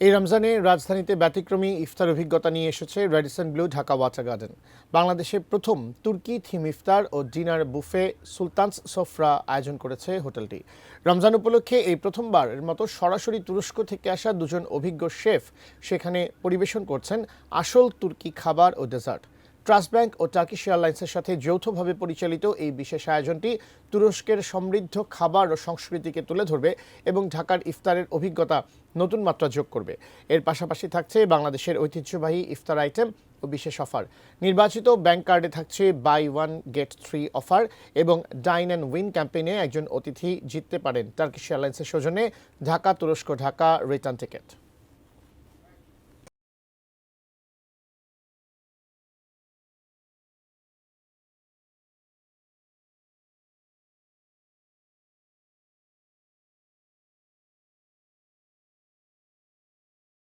এই রমজানে রাজধানীতে ব্যতিক্রমী ইফতার অভিজ্ঞতা নিয়ে এসেছে Radisson blue Dhaka water garden. বাংলাদেশের প্রথম তুর্কি থিম ইফতার ও ডিনার বুফে সুলতানস সোফরা আয়োজন করেছে হোটেলটি। রমজান উপলক্ষে এই প্রথমবারের মতো সরাসরি তুরস্ক থেকে আসা দুজন অভিজ্ঞ শেফ সেখানে পরিবেশন করছেন আসল তুর্কি খাবার ও ডেজার্ট। ট্রাস্ট ব্যাংক ও টার্কিশ এয়ারলাইন্সের সাথে যৌথভাবে পরিচালিত এই বিশেষ আয়োজনটি তুরস্কের সমৃদ্ধ খাবার ও সংস্কৃতিকে তুলে ধরবে এবং ঢাকার ইফতারের অভিজ্ঞতা নতুন মাত্রা যোগ করবে। এর পাশাপাশি থাকছে বাংলাদেশের ঐতিহ্যবাহী ইফতার আইটেম ও বিশেষ অফার। নির্বাচিত ব্যাংক কার্ডে থাকছে বাই ওয়ান গেট 3 অফার এবং ডাইন অ্যান্ড উইন ক্যাম্পেইনে একজন অতিথি জিততে পারেন টার্কিশ এয়ারলাইন্সের সৌজন্যে ঢাকা তুরস্ক ঢাকা রিটার্ন টিকিট।